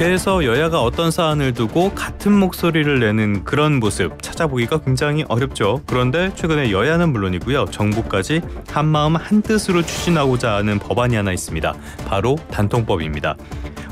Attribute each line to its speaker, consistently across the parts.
Speaker 1: 국회에서 여야가 어떤 사안을 두고 같은 목소리를 내는 그런 모습 찾아보기가 굉장히 어렵죠. 그런데 최근에 여야는 물론이고요. 정부까지 한마음 한뜻으로 추진하고자 하는 법안이 하나 있습니다. 바로 단통법입니다.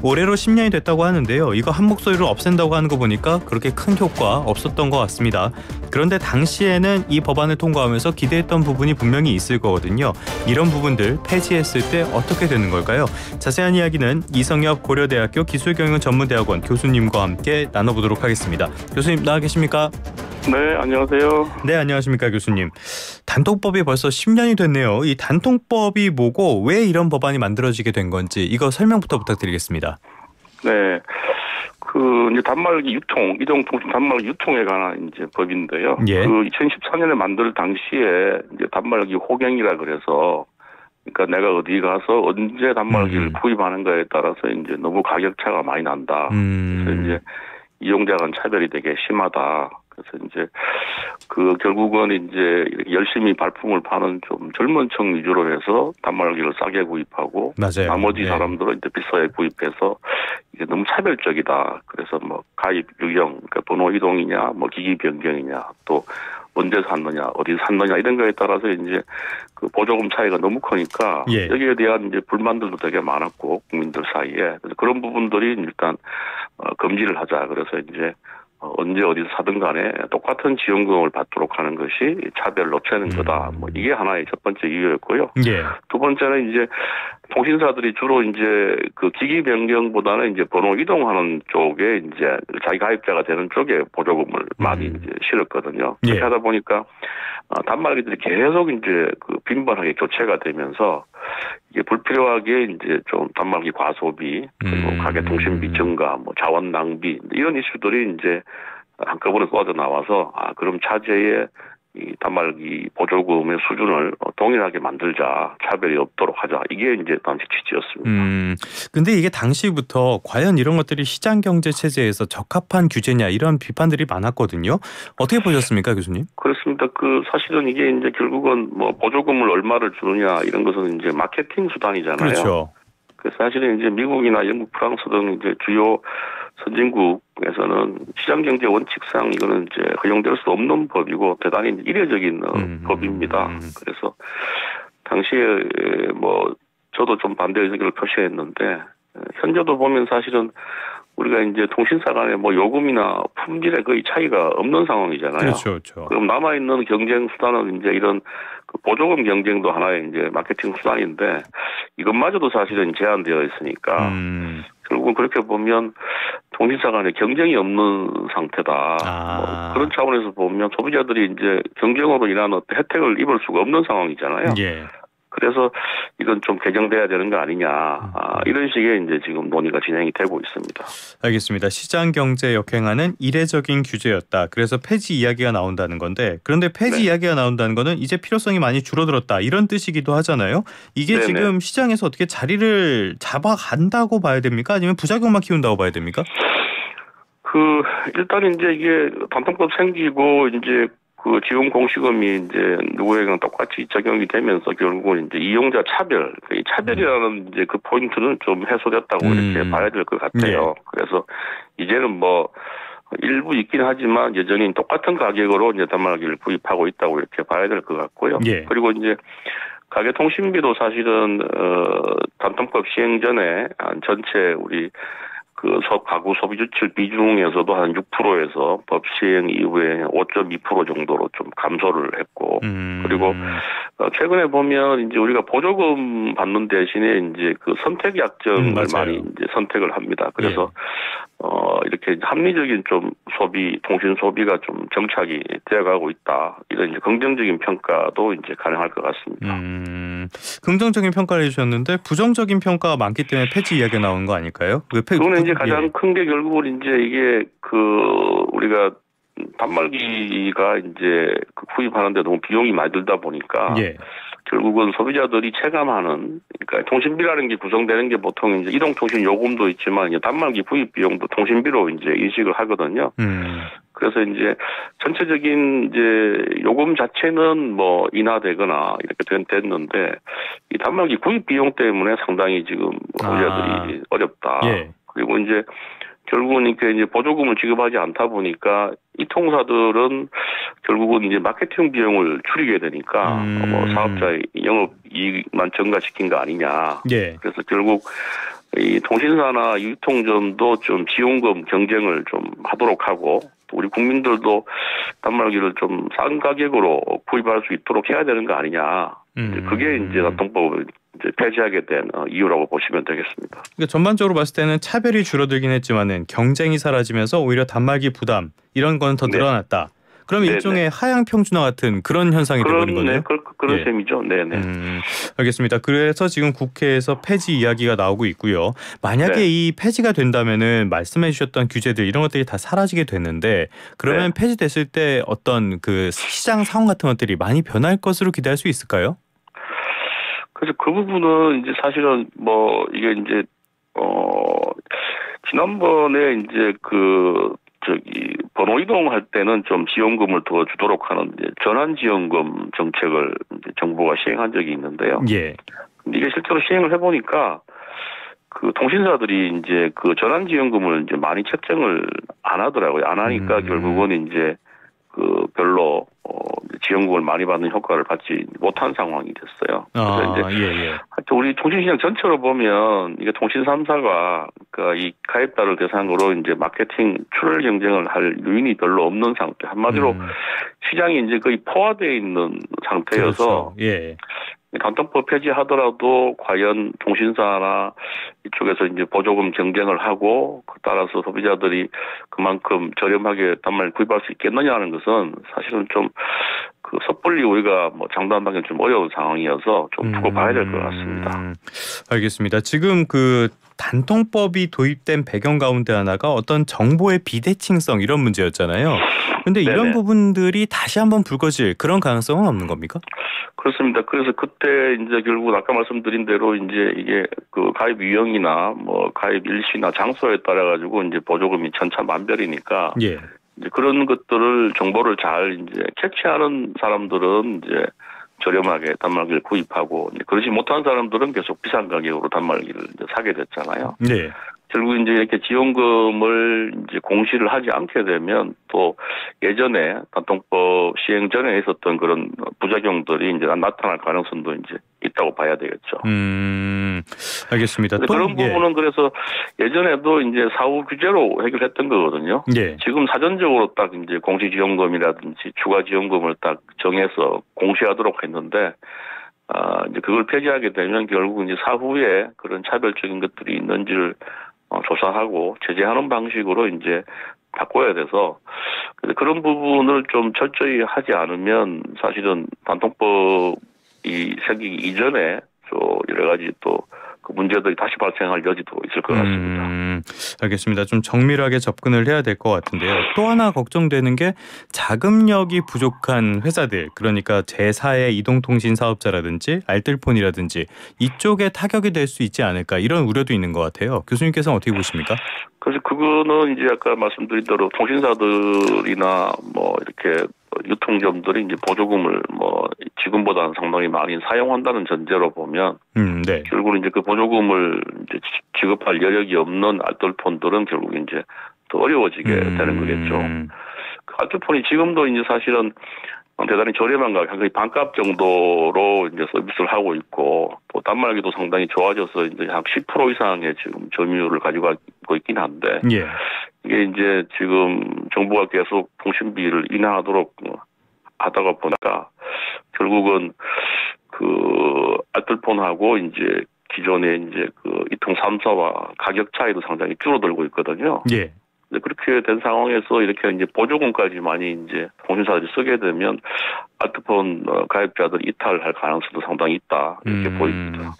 Speaker 1: 올해로 10년이 됐다고 하는데요. 이거 한 목소리로 없앤다고 하는 거 보니까 그렇게 큰 효과 없었던 것 같습니다. 그런데 당시에는 이 법안을 통과하면서 기대했던 부분이 분명히 있을 거거든요. 이런 부분들 폐지했을 때 어떻게 되는 걸까요? 자세한 이야기는 이성엽 고려대학교 기술경영전문대학원 교수님과 함께 나눠보도록 하겠습니다. 교수님 나와 계십니까?
Speaker 2: 네, 안녕하세요.
Speaker 1: 네, 안녕하십니까 교수님. 단통법이 벌써 10년이 됐네요. 이 단통법이 뭐고 왜 이런 법안이 만들어지게 된 건지 이거 설명부터 부탁드리겠습니다.
Speaker 2: 네, 이제 단말기 유통, 이동통신 단말기 유통에 관한 이제 법인데요.
Speaker 1: 예.
Speaker 2: 2014년에 만들 당시에 이제 단말기 호갱이라 그래서, 그러니까 내가 어디 가서 언제 단말기를 구입하는가에 따라서 이제 너무 가격차가 많이 난다. 그래서 이제 이용자 간 차별이 되게 심하다. 그래서 이제 결국은 이제 이렇게 열심히 발품을 파는 좀 젊은 층 위주로 해서 단말기를 싸게 구입하고,
Speaker 1: 맞아요.
Speaker 2: 나머지
Speaker 1: 네.
Speaker 2: 사람들은 이제 비싸게 구입해서 이게 너무 차별적이다. 그래서 뭐 가입 유형, 그러니까 번호 이동이냐, 뭐 기기 변경이냐, 또 언제 샀느냐, 어디 샀느냐 이런 거에 따라서 이제 보조금 차이가 너무 크니까
Speaker 1: 예.
Speaker 2: 여기에 대한 이제 불만들도 되게 많았고 국민들 사이에. 그래서 그런 부분들이 일단 금지를 하자. 그래서 이제 언제 어디서 사든 간에 똑같은 지원금을 받도록 하는 것이 차별을 없애는 거다. 뭐 이게 하나의 첫 번째 이유였고요.
Speaker 1: 예.
Speaker 2: 두 번째는 이제 통신사들이 주로 이제 기기 변경보다는 이제 번호 이동하는 쪽에 이제 자기 가입자가 되는 쪽에 보조금을 많이 이제 실었거든요. 그렇게
Speaker 1: 예.
Speaker 2: 하다 보니까 단말기들이 계속 이제 빈번하게 교체가 되면서 이게 불필요하게 이제 좀 단말기 과소비, 그리고 가계 통신비 증가, 뭐 자원 낭비 이런 이슈들이 이제 한꺼번에 쏟아져 나와서 그럼 차제에 이 단말기 보조금의 수준을 동일하게 만들자, 차별이 없도록 하자. 이게 이제 당시 취지였습니다.
Speaker 1: 근데 이게 당시부터 과연 이런 것들이 시장 경제 체제에서 적합한 규제냐 이런 비판들이 많았거든요. 어떻게 보셨습니까, 교수님?
Speaker 2: 그렇습니다. 사실은 이게 이제 결국은 뭐 보조금을 얼마를 주느냐 이런 것은 이제 마케팅 수단이잖아요.
Speaker 1: 그렇죠.
Speaker 2: 그래서 사실은 이제 미국이나 영국, 프랑스 등 이제 주요 선진국에서는 시장 경제 원칙상 이거는 이제 허용될 수 없는 법이고 대단히 이례적인 법입니다. 그래서 당시에 뭐 저도 좀 반대 의견을 표시했는데 현재도 보면 사실은 우리가 이제 통신사 간에 뭐 요금이나 품질에 거의 차이가 없는 상황이잖아요.
Speaker 1: 그렇죠, 그렇죠.
Speaker 2: 그럼 남아 있는 경쟁 수단은 이제 이런 보조금 경쟁도 하나의 이제 마케팅 수단인데 이것마저도 사실은 제한되어 있으니까 결국은 그렇게 보면 통신사 간에 경쟁이 없는 상태다. 뭐 그런 차원에서 보면 소비자들이 이제 경쟁으로 인한 어떤 혜택을 입을 수가 없는 상황이잖아요.
Speaker 1: 예.
Speaker 2: 그래서 이건 좀 개정돼야 되는 거 아니냐. 이런 식의 이제 지금 논의가 진행이 되고 있습니다.
Speaker 1: 알겠습니다. 시장 경제 역행하는 이례적인 규제였다. 그래서 폐지 이야기가 나온다는 건데 그런데 폐지 이야기가 나온다는 거는 이제 필요성이 많이 줄어들었다. 이런 뜻이기도 하잖아요. 이게
Speaker 2: 네네.
Speaker 1: 지금 시장에서 어떻게 자리를 잡아간다고 봐야 됩니까? 아니면 부작용만 키운다고 봐야 됩니까?
Speaker 2: 일단 이제 이게 단통법 생기고 이제 지원 공시금이 이제 누구에게나 똑같이 적용이 되면서 결국은 이제 이용자 차별, 이 차별이라는 이제 포인트는 좀 해소됐다고 이렇게 봐야 될 것 같아요.
Speaker 1: 네.
Speaker 2: 그래서 이제는 뭐 일부 있긴 하지만 여전히 똑같은 가격으로 이제 단말기를 구입하고 있다고 이렇게 봐야 될 것 같고요.
Speaker 1: 예.
Speaker 2: 그리고 이제 가계 통신비도 사실은 단통법 시행 전에 전체 우리 가구 소비 지출 비중에서도 한 6%에서 법 시행 이후에 5.2% 정도로 좀 감소를 했고, 그리고 최근에 보면 이제 우리가 보조금 받는 대신에 이제 선택 약정을 많이 이제 선택을 합니다. 그래서 이렇게 합리적인 좀 통신 소비가 좀 정착이 되어가고 있다. 이런 이제 긍정적인 평가도 이제 가능할 것 같습니다.
Speaker 1: 긍정적인 평가를 해주셨는데 부정적인 평가가 많기 때문에 폐지 이야기가 나온 거 아닐까요?
Speaker 2: 그거는 이제 가장 큰 게 결국은 이제 이게 우리가 단말기가 이제 구입하는데 너무 비용이 많이 들다 보니까 결국은 소비자들이 체감하는, 그러니까 통신비라는 게 구성되는 게 보통 이제 이동통신 요금도 있지만 이제 단말기 구입 비용도 통신비로 이제 인식을 하거든요. 그래서 이제 전체적인 이제 요금 자체는 뭐 인하되거나 이렇게 됐는데 이 단말기 구입 비용 때문에 상당히 지금 소비자들이 어렵다. 그리고 이제 결국은 이제 보조금을 지급하지 않다 보니까 이 통사들은 결국은 이제 마케팅 비용을 줄이게 되니까 뭐 사업자의 영업 이익만 증가시킨 거 아니냐.
Speaker 1: 예.
Speaker 2: 그래서 결국 이 통신사나 유통점도 좀 지원금 경쟁을 좀 하도록 하고 또 우리 국민들도 단말기를 좀 싼 가격으로 구입할 수 있도록 해야 되는 거 아니냐. 그게 이제 단통법을 이제 폐지하게 된 이유라고 보시면 되겠습니다.
Speaker 1: 그러니까 전반적으로 봤을 때는 차별이 줄어들긴 했지만은 경쟁이 사라지면서 오히려 단말기 부담 이런 건 더 늘어났다. 그럼 일종의 하향 평준화 같은 그런 현상이 되는 거네요.
Speaker 2: 그런 셈이죠. 네네.
Speaker 1: 알겠습니다. 그래서 지금 국회에서 폐지 이야기가 나오고 있고요. 만약에 이 폐지가 된다면은 말씀해주셨던 규제들 이런 것들이 다 사라지게 됐는데 그러면 폐지됐을 때 어떤 그 시장 상황 같은 것들이 많이 변할 것으로 기대할 수 있을까요?
Speaker 2: 그래서 그 부분은 이제 사실은 뭐 이게 이제 지난번에 이제 번호 이동할 때는 좀 지원금을 더 주도록 하는 전환 지원금 정책을 이제 정부가 시행한 적이 있는데요. 예. 근데 이게 실제로 시행을 해보니까 그 통신사들이 이제 그 전환 지원금을 이제 많이 책정을 안 하더라고요. 안 하니까 결국은 이제 그 별로 지원금을 많이 받는 효과를 받지 못한 상황이 됐어요. 그래서 이제 하여튼 우리 통신시장 전체로 보면 이게 통신 3사가 그러니까 이 가입자를 대상으로 이제 마케팅 출혈 경쟁을 할 요인이 별로 없는 상태. 한마디로 시장이 이제 거의 포화되어 있는 상태여서 그렇죠. 단통법 폐지하더라도 과연 통신사나 이쪽에서 이제 보조금 경쟁을 하고 따라서 소비자들이 그만큼 저렴하게 단말 구입할 수 있겠느냐는 것은 사실은 좀 그 섣불리 우리가 뭐 장담하기는 좀 어려운 상황이어서 좀 두고 봐야 될 것 같습니다.
Speaker 1: 알겠습니다. 지금 그 단통법이 도입된 배경 가운데 하나가 어떤 정보의 비대칭성 이런 문제였잖아요. 그런데 이런 부분들이 다시 한번 불거질 그런 가능성은 없는 겁니까?
Speaker 2: 그렇습니다. 그래서 그때 이제 결국 아까 말씀드린 대로 이제 이게 그 가입 유형이나 뭐 가입 일시나 장소에 따라 가지고 이제 보조금이 천차만별이니까 이제 그런 것들을 정보를 잘 이제 캐치하는 사람들은 이제 저렴하게 단말기를 구입하고 그러지 못한 사람들은 계속 비싼 가격으로 단말기를 이제 사게 됐잖아요. 네. 결국 이제 이렇게 지원금을 이제 공시를 하지 않게 되면 또 예전에 단통법 시행 전에 있었던 그런 부작용들이 이제 나타날 가능성도 이제 있다고 봐야 되겠죠.
Speaker 1: 알겠습니다. 또
Speaker 2: 그런 부분은 그래서 예전에도 이제 사후 규제로 해결했던 거거든요. 지금 사전적으로 딱 이제 공시 지원금이라든지 추가 지원금을 딱 정해서 공시하도록 했는데 이제 그걸 폐지하게 되면 결국 이제 사후에 그런 차별적인 것들이 있는지를 조사하고 제재하는 방식으로 이제 바꿔야 돼서 그런 부분을 좀 철저히 하지 않으면 사실은 단통법이 생기기 이전에 또 여러 가지 또 그 문제들이 다시 발생할 여지도 있을 것 같습니다.
Speaker 1: 알겠습니다. 좀 정밀하게 접근을 해야 될 것 같은데요. 또 하나 걱정되는 게 자금력이 부족한 회사들, 그러니까 제4의 이동통신 사업자라든지 알뜰폰이라든지 이쪽에 타격이 될 수 있지 않을까 이런 우려도 있는 것 같아요. 교수님께서는 어떻게 보십니까?
Speaker 2: 그래서 그거는 이제 아까 말씀드린 대로 통신사들이나 뭐 이렇게 유통점들이 이제 보조금을 뭐 지금보다는 상당히 많이 사용한다는 전제로 보면 결국은 이제 그 보조금을 이제 지급할 여력이 없는 알뜰폰들은 결국 이제 더 어려워지게 되는 거겠죠. 그 알뜰폰이 지금도 이제 사실은 대단히 저렴한 가격, 거의 반값 정도로 이제 서비스를 하고 있고, 또 단말기도 상당히 좋아져서 이제 한 10% 이상의 지금 점유율을 가지고 있긴 한데, 이게 이제 지금 정부가 계속 통신비를 인하하도록 하다가 보니까 결국은 그 알뜰폰하고 이제 기존의 이제 그 이통 3사와 가격 차이도 상당히 줄어들고 있거든요. 그렇게 된 상황에서 이렇게 이제 보조금까지 많이 이제 통신사들이 쓰게 되면 알뜰폰 가입자들 이탈할 가능성도 상당히 있다 이렇게 보입니다.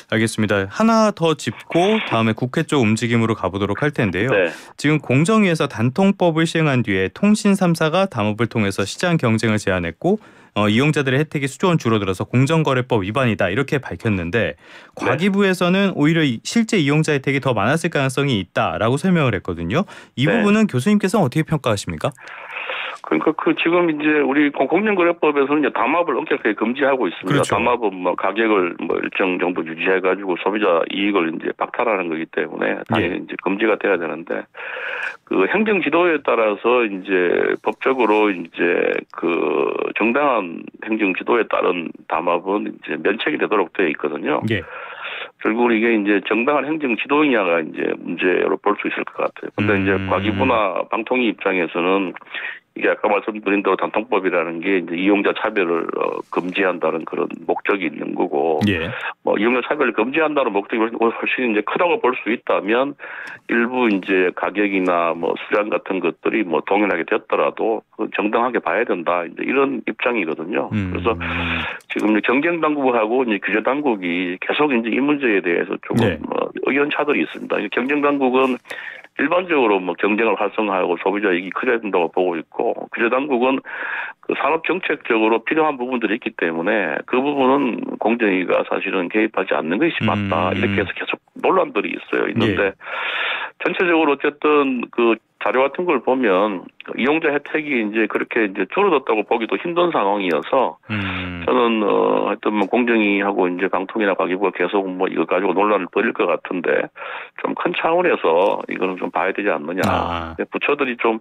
Speaker 1: 알겠습니다. 하나 더 짚고 다음에 국회 쪽 움직임으로 가보도록 할 텐데요. 지금 공정위에서 단통법을 시행한 뒤에 통신 3사가 담합을 통해서 시장 경쟁을 제한했고 이용자들의 혜택이 수조원 줄어들어서 공정거래법 위반이다 이렇게 밝혔는데 과기부에서는 오히려 실제 이용자 혜택이 더 많았을 가능성이 있다라고 설명을 했거든요. 이 부분은 교수님께서는 어떻게 평가하십니까?
Speaker 2: 그러니까 지금 이제 우리 공정거래법에서는 이제 담합을 엄격하게 금지하고 있습니다.
Speaker 1: 그렇죠.
Speaker 2: 담합은 뭐 가격을 뭐 일정 정도 유지해가지고 소비자 이익을 이제 박탈하는 거기 때문에 당연히 이제 금지가 돼야 되는데 그 행정 지도에 따라서 이제 법적으로 이제 그 정당한 행정 지도에 따른 담합은 이제 면책이 되도록 되어 있거든요.
Speaker 1: 예.
Speaker 2: 결국 이게 이제 정당한 행정 지도이냐가 이제 문제로 볼 수 있을 것 같아요. 근데 이제 과기부나 방통위 입장에서는 이게 아까 말씀드린 대로 단통법이라는 게 이제 이용자 차별을 금지한다는 그런 목적이 있는 거고,
Speaker 1: 예.
Speaker 2: 뭐 이용자 차별을 금지한다는 목적이 훨씬 이제 크다고 볼 수 있다면 일부 이제 가격이나 뭐 수량 같은 것들이 뭐 동일하게 됐더라도 정당하게 봐야 된다. 이제 이런 입장이거든요. 그래서 지금 경쟁 당국하고 이제 규제 당국이 계속 이제 이 문제에 대해서 조금
Speaker 1: 네.
Speaker 2: 의견 차들이 있습니다. 경쟁 당국은 일반적으로 뭐 경쟁을 활성화하고 소비자 이익이 커져야 된다고 보고 있고, 규제 당국은 그 산업 정책적으로 필요한 부분들이 있기 때문에 그 부분은 공정위가 사실은 개입하지 않는 것이 맞다. 이렇게 해서 계속 논란들이 있는데
Speaker 1: 예.
Speaker 2: 전체적으로 어쨌든 그 자료 같은 걸 보면 이용자 혜택이 이제 그렇게 이제 줄어들었다고 보기도 힘든 상황이어서 저는 하여튼 뭐 공정위하고 이제 방통위나 과기부가 계속 뭐 이거 가지고 논란을 벌일 것 같은데 좀 큰 차원에서 이거는 좀 봐야 되지 않느냐. 부처들이 좀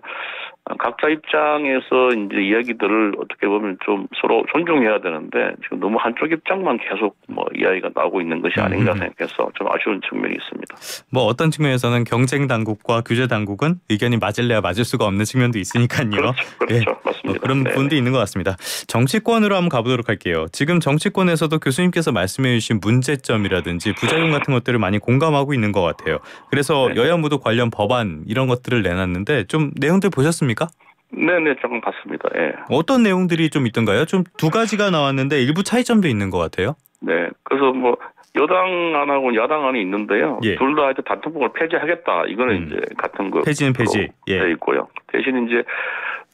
Speaker 2: 각자 입장에서 이제 이야기들을 어떻게 보면 좀 서로 존중해야 되는데 지금 너무 한쪽 입장만 계속 뭐 이야기가 나오고 있는 것이 아닌가 생각해서 좀 아쉬운 측면이 있습니다.
Speaker 1: 뭐 어떤 측면에서는 경쟁 당국과 규제 당국은 의견이 맞을래야 맞을 수가 없는 측면도 있으니까요.
Speaker 2: 그렇죠.
Speaker 1: 예.
Speaker 2: 맞습니다.
Speaker 1: 그런 부분도 있는 것 같습니다. 정치권으로 한번 가보도록 할게요. 지금 정치권에서도 교수님께서 말씀해 주신 문제점이라든지 부작용 같은 것들을 많이 공감하고 있는 것 같아요. 그래서 여야 모두 관련 법안 이런 것들을 내놨는데 좀 내용들 보셨습니까?
Speaker 2: 네네, 조금 봤습니다. 예.
Speaker 1: 어떤 내용들이 좀 있던가요? 좀 두 가지가 나왔는데 일부 차이점도 있는 것 같아요.
Speaker 2: 네, 그래서 뭐 여당 안하고 야당 안이 있는데요.
Speaker 1: 예.
Speaker 2: 둘 다 하여튼 단통법을 폐지하겠다. 이거는 이제 같은 거
Speaker 1: 폐지는 폐지. 예.
Speaker 2: 돼 있고요. 대신 이제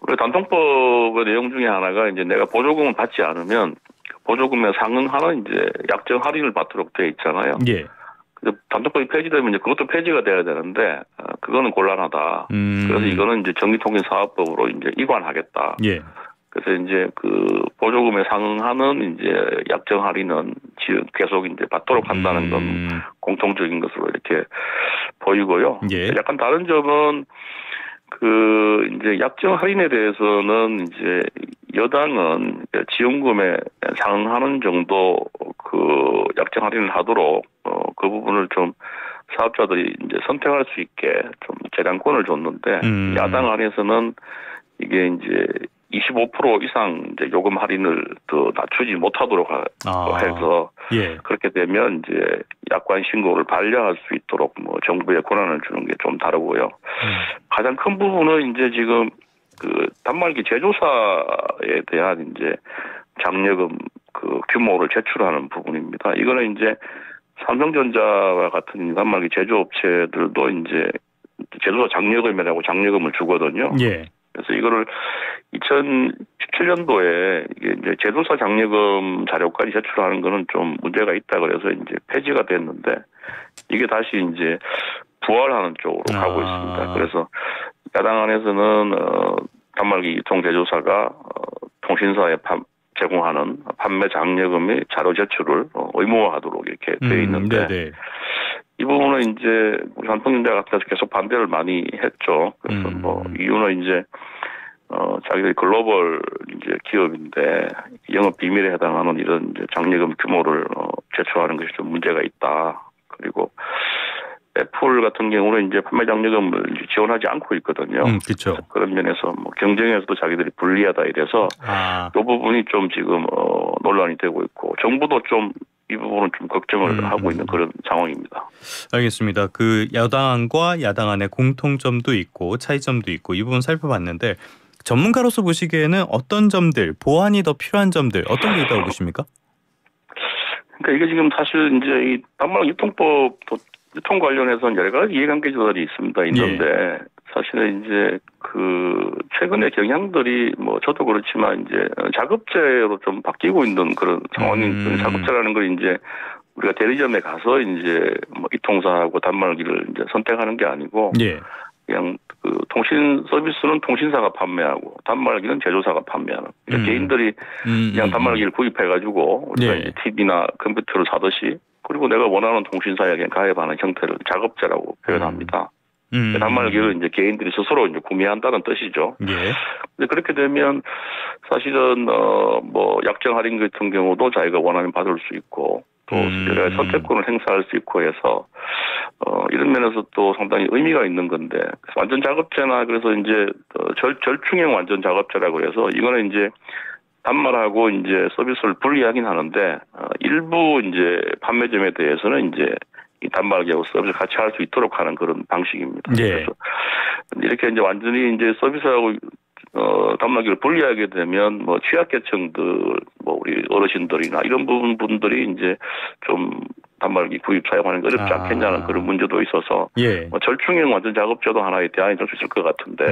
Speaker 2: 우리 단통법의 내용 중에 하나가 이제 내가 보조금을 받지 않으면 보조금에 상응하는 이제 약정 할인을 받도록 돼 있잖아요.
Speaker 1: 예.
Speaker 2: 단통법이 폐지되면 이제 그것도 폐지가 돼야 되는데 그거는 곤란하다. 그래서 이거는 이제 전기통신사업법으로 이제 이관하겠다.
Speaker 1: 예.
Speaker 2: 그래서 이제 그 보조금에 상응하는 이제 약정 할인은 계속 이제 받도록 한다는 건 공통적인 것으로 이렇게 보이고요.
Speaker 1: 예.
Speaker 2: 약간 다른 점은 그 이제 약정 할인에 대해서는 이제 여당은 지원금에 상응하는 정도 그 약정 할인을 하도록 그 부분을 좀 사업자들이 이제 선택할 수 있게 좀 재량권을 줬는데 야당 안에서는 이게 이제 25% 이상 이제 요금 할인을 더 낮추지 못하도록 해서
Speaker 1: 예.
Speaker 2: 그렇게 되면 이제 약관 신고를 반려할 수 있도록 뭐 정부에 권한을 주는 게 좀 다르고요. 가장 큰 부분은 이제 지금 그 단말기 제조사에 대한 이제 장려금 그 규모를 제출하는 부분입니다. 이거는 이제 삼성전자와 같은 단말기 제조업체들도 이제 제조사 장려금이라고 장려금을 주거든요.
Speaker 1: 예.
Speaker 2: 그래서 이거를 2017년도에 이게 이제 제조사 장려금 자료까지 제출하는 거는 좀 문제가 있다 그래서 이제 폐지가 됐는데 이게 다시 이제 부활하는 쪽으로 가고 있습니다. 그래서 야당 안에서는 단말기 유통 제조사가 통신사에 제공하는 판매 장려금의 자료 제출을 의무화하도록 이렇게 돼 있는데
Speaker 1: 네네.
Speaker 2: 이 부분은 이제 우리 한통신대 같은 데서 계속 반대를 많이 했죠. 그래서 뭐 이유는 이제 자기들이 글로벌 이제 기업인데 영업 비밀에 해당하는 이런 이제 장려금 규모를 제출하는 것이 좀 문제가 있다. 그리고 애플 같은 경우는 이제 판매 장려금을 이제 지원하지 않고 있거든요.
Speaker 1: 그렇죠.
Speaker 2: 그런 면에서 뭐 경쟁에서도 자기들이 불리하다 이래서 이 부분이 좀 지금 논란이 되고 있고 정부도 좀 이 부분은 좀 걱정을 하고 있는 그런 상황입니다.
Speaker 1: 알겠습니다. 그 여당과 야당 안에 공통점도 있고 차이점도 있고 이 부분 살펴봤는데 전문가로서 보시기에는 어떤 점들, 보완이 더 필요한 점들 어떤 게 있다고 보십니까?
Speaker 2: 그러니까 이게 지금 사실 이제 이 단말 유통법 유통 관련해서는 여러 가지 이해관계자들이 있는데 사실은 이제 그 최근에 경향들이 뭐 저도 그렇지만 이제 자급제로 좀 바뀌고 있는 그런 상황인 자급제라는 걸 이제 우리가 대리점에 가서 이제 뭐 이통사하고 단말기를 이제 선택하는 게 아니고 그냥 그 통신 서비스는 통신사가 판매하고 단말기는 제조사가 판매하는. 그러니까 개인들이 그냥 단말기를 구입해가지고 우리가
Speaker 1: 예.
Speaker 2: 이제 TV나 컴퓨터를 사듯이 그리고 내가 원하는 통신사에 그냥 가입하는 형태를 작업제라고 표현합니다. 단말기를 이제 개인들이 스스로 이제 구매한다는 뜻이죠.
Speaker 1: 예.
Speaker 2: 근데 그렇게 되면 사실은 뭐 약정 할인 같은 경우도 자기가 원하면 받을 수 있고 또 여러 가지 선택권을 행사할 수 있고 해서 이런 면에서 또 상당히 의미가 있는 건데 완전 작업제나 그래서 이제 절충형 완전 작업제라고 해서 이거는 이제 단말하고 이제 서비스를 분리하긴 하는데 일부 이제 판매점에 대해서는 이제 이 단말기하고 서비스를 같이 할 수 있도록 하는 그런 방식입니다.
Speaker 1: 예.
Speaker 2: 그래서 이렇게 이제 완전히 이제 서비스하고 단말기를 분리하게 되면 뭐 취약계층들, 뭐 우리 어르신들이나 이런 분들이 이제 좀 단말기 구입 사용하는 게 어렵지 않겠냐는 그런 문제도 있어서
Speaker 1: 예.
Speaker 2: 뭐 절충형 완전 작업제도 하나의 대안이 될 수 있을 것 같은데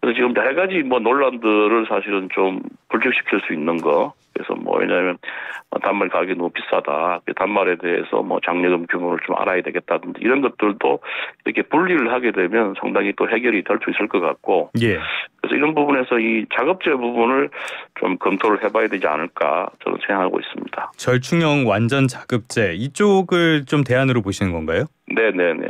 Speaker 2: 그래서 지금 여러 가지 뭐 논란들을 사실은 좀 불식시킬 수 있는 거 그래서 뭐 왜냐하면 단말 가격이 너무 비싸다 단말에 대해서 뭐 장려금 규모를 좀 알아야 되겠다든지 이런 것들도 이렇게 분리를 하게 되면 상당히 또 해결이 될 수 있을 것 같고
Speaker 1: 예.
Speaker 2: 그래서 이런 부분에서 이 작업제 부분을 좀 검토를 해봐야 되지 않을까 저는 생각하고 있습니다.
Speaker 1: 절충형 완전 자급제 이쪽을 좀 대안으로 보시는 건가요?
Speaker 2: 네네네.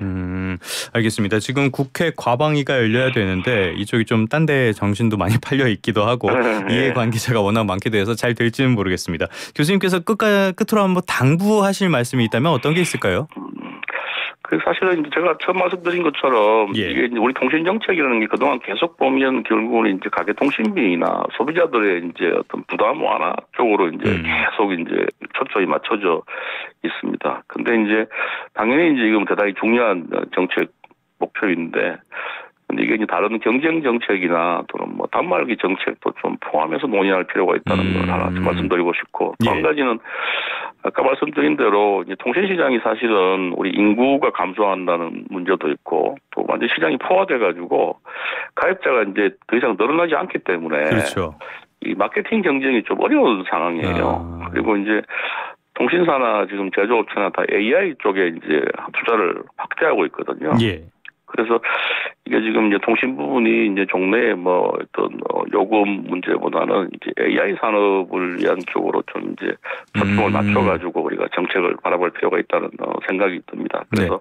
Speaker 1: 알겠습니다. 지금 국회 과방위가 열려야 되는데 이쪽이 좀 딴 데 정신도 많이 팔려 있기도 하고 이해관계자가 워낙 많게 돼서 잘 될지는 모르겠습니다. 교수님께서 끝으로 한번 당부하실 말씀이 있다면 어떤 게 있을까요?
Speaker 2: 그 사실은 이제 제가 처음 말씀드린 것처럼
Speaker 1: 예.
Speaker 2: 이게 이제 우리 통신 정책이라는 게 그동안 계속 보면 결국은 이제 가계 통신비나 소비자들의 이제 어떤 부담 완화 쪽으로 이제 계속 이제 초점이 맞춰져 있습니다. 근데 이제 당연히 이제 지금 대단히 중요한 정책 목표인데 근데 이게 이제 다른 경쟁 정책이나 또는 뭐 단말기 정책도 좀 포함해서 논의할 필요가 있다는 걸 하나 좀 말씀드리고 싶고 또 한 가지는 아까 말씀드린 대로 이제 통신시장이 사실은 우리 인구가 감소한다는 문제도 있고 또 완전 시장이 포화돼 가지고 가입자가 이제 더 이상 늘어나지 않기 때문에
Speaker 1: 그렇죠.
Speaker 2: 이 마케팅 경쟁이 좀 어려운 상황이에요. 그리고 이제 통신사나 지금 제조업체나 다 AI 쪽에 이제 투자를 확대하고 있거든요.
Speaker 1: 예.
Speaker 2: 그래서 이게 지금 이제 통신 부분이 이제 종래에 뭐 어떤 요금 문제보다는 이제 AI 산업을 위한 쪽으로 좀 이제 초점을 맞춰가지고 우리가 정책을 바라볼 필요가 있다는 생각이 듭니다. 그래서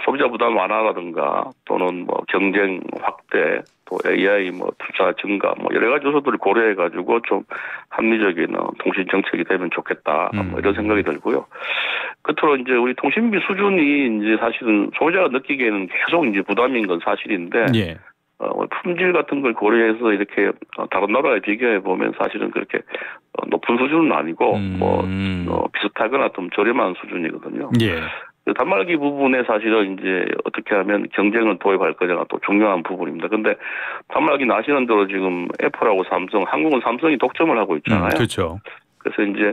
Speaker 2: 소비자 부담 완화라든가 또는 뭐 경쟁 확대 또 AI 뭐 투자 증가 뭐 여러 가지 요소들을 고려해가지고 좀 합리적인 통신 정책이 되면 좋겠다 뭐 이런 생각이 들고요. 끝으로 이제 우리 통신비 수준이 이제 사실은 소비자가 느끼기에는 계속 이제 부담인 건 사실인데
Speaker 1: 예.
Speaker 2: 품질 같은 걸 고려해서 이렇게 다른 나라에 비교해 보면 사실은 그렇게 높은 수준은 아니고 비슷하거나 좀 저렴한 수준이거든요.
Speaker 1: 예.
Speaker 2: 단말기 부분에 사실은 이제 어떻게 하면 경쟁을 도입할 거냐가 또 중요한 부분입니다. 근데 단말기는 아시는 대로 지금 애플하고 삼성, 한국은 삼성이 독점을 하고 있잖아요.
Speaker 1: 그렇죠.
Speaker 2: 그래서 이제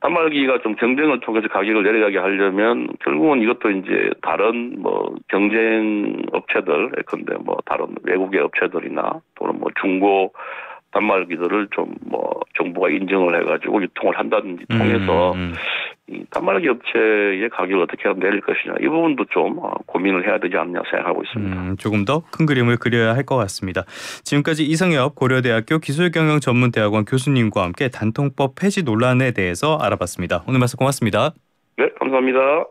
Speaker 2: 단말기가 좀 경쟁을 통해서 가격을 내려가게 하려면 결국은 이것도 이제 다른 뭐 경쟁 업체들, 예컨대 뭐 다른 외국의 업체들이나 또는 뭐 중고 단말기들을 좀 뭐 정부가 인정을 해가지고 유통을 한다든지 통해서 이 단말기 업체의 가격을 어떻게 하면 내릴 것이냐 이 부분도 좀 고민을 해야 되지 않냐 생각하고 있습니다.
Speaker 1: 조금 더 큰 그림을 그려야 할 것 같습니다. 지금까지 이성엽 고려대학교 기술경영전문대학원 교수님과 함께 단통법 폐지 논란에 대해서 알아봤습니다. 오늘 말씀 고맙습니다.
Speaker 2: 네, 감사합니다.